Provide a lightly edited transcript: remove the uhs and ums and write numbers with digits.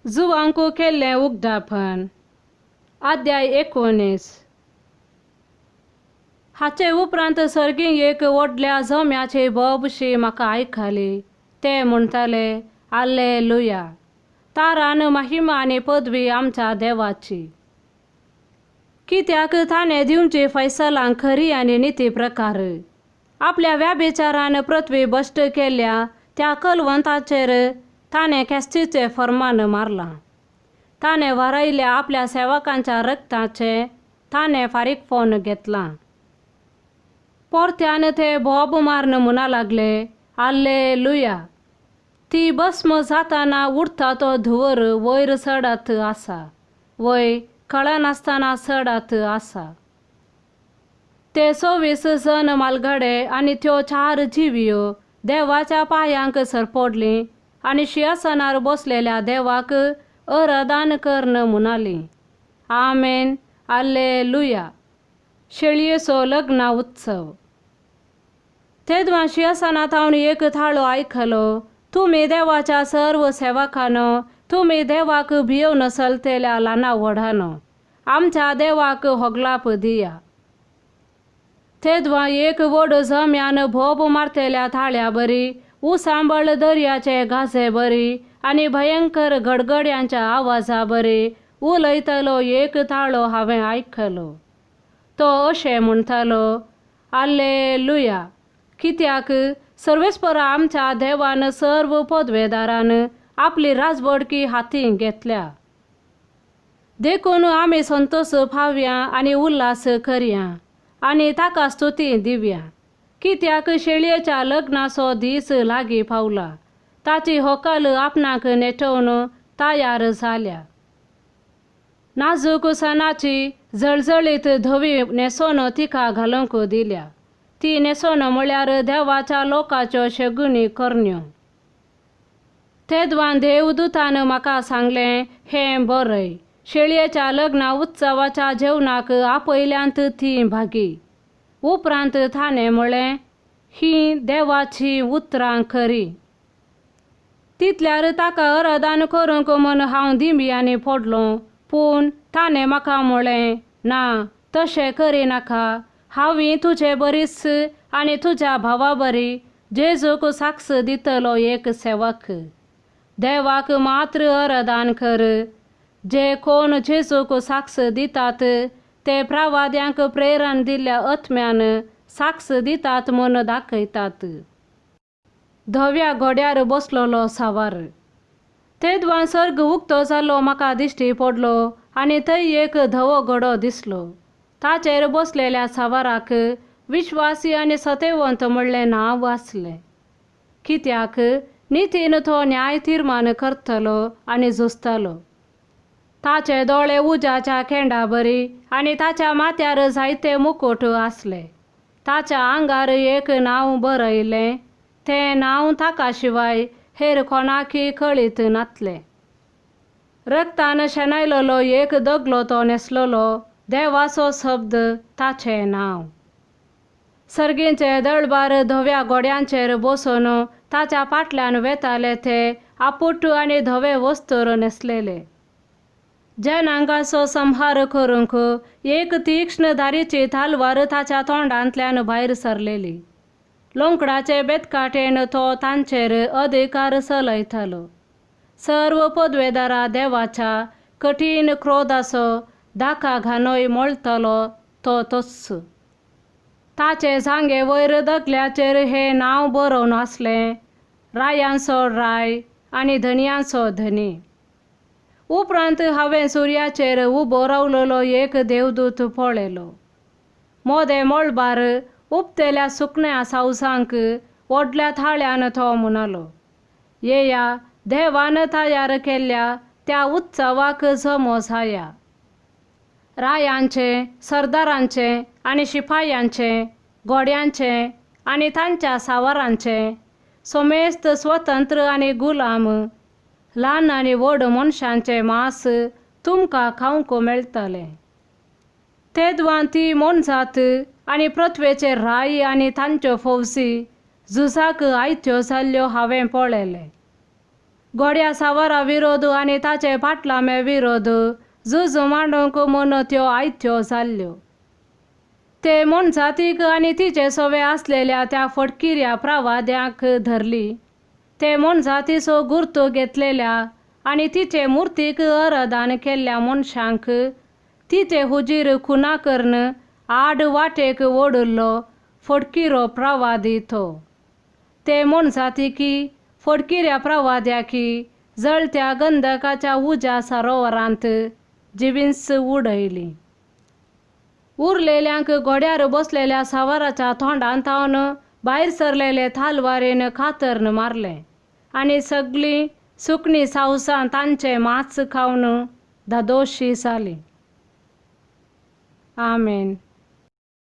जुवांकू केल्लें उगडापण. अध्याय 19. हाचे उपरांत सर्गीं एक व्हडल्या झोम्याची बोबशी म्हाका आयकली. ते म्हणटाले, हालेलुया, तारान महिमा आनी पदवी आमच्या देवाची. कित्याक ताणें दिवची फैसलां खरी आनी निती प्रकार. आपल्या व्याभिचारान पृथ्वी भ्रश्ट केल्या त्या कलवंताचेर ताणें ख्रिस्तीचें फर्मान मारलां. ताणें व्हरयल्या आपल्या सेवकांच्या रक्ताचें ताणें फारीकपण घेतलां. पोरत्यान ते बोब मारन म्हणा लागले, हालेलुया. ती भस्म जाताना उडता तो धुंवर वयर चडत आसा, वय कळनासतना चडत आसा. ते 24 जन मालगाडे आनी त्यो 4 जिवियो देवाच्या पांयांक सरपडलीं आनी सिंहासनार बसलेल्या देवाक आराधन करन म्हणालीं, आमेन, हालेलुया. शेळयेचो लग्न उत्सव. तेदवां सिंहासनांत हांवें एक थाळो आयकलो. तुमी देवाच्या सर्व सेवकांनो, तुमी देवाक भियोवन चलतेल्या ल्हाना व्हडानो, आमच्या देवाक होगलाप दिया. तेदवां एक व्हड झोम्यान भोब मारतेल्या थाळ्या बरी, उसांबळ दर्याचे गाजे बरी आनी भयंकर गडगड्यांच्या आवाजा बरी उलयतलो एक थाळो हांवें आयकलो. तो अशें म्हणटालो, हालेलुया. कित्याक सर्वेस्परा आमच्या देवान सर्व पदवेदारान आपली राजबडकी हातीं घेतल्या. देखून आमी संतोश फावया आनी उल्हास करया आनी ताका स्तुती दिवया. कित्याक शेळयेच्या लग्नाचो दीस लागीं पावला. ताची व्हंकल आपणाक नेटोवन तयार जाल्या. नाजूक सणाची जळजळीत धवी नेसोन तिका घालूंक दिल्या. ती नेसोन म्हळ्यार देवाच्या लोकाच्यो शेगुणी करण्यो. तेदवां देवदूतान म्हाका सांगलें, हें बरय. शेळयेच्या लग्न उत्सवाच्या जेवणाक आपयल्यांत ती भागी. उपरांत ताणें म्हळें, ही देवाची उतरां खरी. तितल्यार ताका आराधन करूंक म्हूण हांव दिंब्यांनी पडलों. पूण ताणें म्हाका म्हळें, ना, तशें करिनाका. हांव तुजे बरीस आनी तुज्या भावा बरी जेजूक साक्ष दितलो एक सेवक. देवाक मात्र आराधन कर. जे कोण जेजूक साक्ष दितात ते प्रवाद्यांक प्रेरण दिल्ल्या आत्म्यान साक्ष दितात म्हूण दाखयतात. धव्या घोड्यार बसलोलो सावार. तेदवां सर्ग उक्तो जाल्लो म्हाका दिश्टी पडलो आनी थंय एक धवो घोडो दिसलो. ताचेर बसलेल्या सावाराक विश्वासी आनी सत्यवंत म्हणलें नांव आसलें. कित्याक नितीन तो न्याय तीर्मान करतलो आनी झुजतलो. ताचे दोळे उज्याच्या खेंडा बरी आनी ताच्या माथ्यार जायते मुकुट आसले. ताच्या आंगार एक नांव बरयलें. तें नांव ताका शिवाय हेर कोणाकी कळीत नासलें. रक्तान शेणायलोलो एक दगलो तो नेसलोलो देवाचो शब्द ताचें नांव. सर्गींचे दळबार धव्या घोड्यांचेर बसून ताच्या फाटल्यान वेताले ते आपुट्ट आनी धवे वस्त्र नेसलेले. जनांगाचो संहार करूंक एक तीक्ष्ण धारीची तालवार ताच्या तोंडांतल्यान भायर सरलेली. लोंकडाचे बेतकाटेन तो तांचेर अधिकार चलयतालो. सर्व पदवेदारा देवाच्या कठीण क्रोधाचो दाखा घानोय मोळतलो तो तोच. ताचे जांगे वयर दगल्याचेर हें नांव बरोवन आसलें, रायांचो राय आनी धनयांचो धनी. उपरांत हांवें सुर्याचेर उबो रावलोलो एक देवदूत पळयलो. मोदें मळबार उपतेल्या सुकण्या सावजांक व्हडल्या थाळ्यान तो म्हणालो, येया, देवान तयार केल्ल्या त्या उत्सवाक जमो जाया. रायांचे, सरदारांचे आनी शिपायांचे, घोड्यांचे आनी तांच्या सावारांचे, सोमेस्त स्वतंत्र आनी गुलाम, ल्हान आनी व्हड मनशांचें मांस तुमकां खावंक मेळटलें. तेदवां ती मोनजात आनी पृथ्वेचे राय आनी तांच्यो फौजी झुजाक आयत्यो जाल्ल्यो हांवें पळयले. घोड्या सावारा विरोध आनी ताचे फाटलामे विरोध झूज मांडूंक म्हूण त्यो आयत्यो जाल्ल्यो. ते मनशातीक आनी तिचे सवे आसलेल्या त्या फटकिऱ्या प्रवाद्यांक धरली. ते मनशातीचो गुर्तो घेतलेल्या आनी तिचे मुर्तीक अरदान केल्ल्या मनशांक तिचे हुजीर खुना करून आड वाटेक ओडुल्लो फटकिरो प्रवादी तो. ते मनशातिकी फटकिऱ्या प्रवाद्याकी जळत्या गंधकाच्या उज्या सरोवरांत जिवींस उडयली. उरलेल्यांक घोड्यार बसलेल्या सावराच्या तोंडांत थावन भायर सरलेले थालवारेन खातर्न मारले आनी सगळीं सुकणीं सावसां तांचे मांस खावन धादोशी जालीं. आमेन.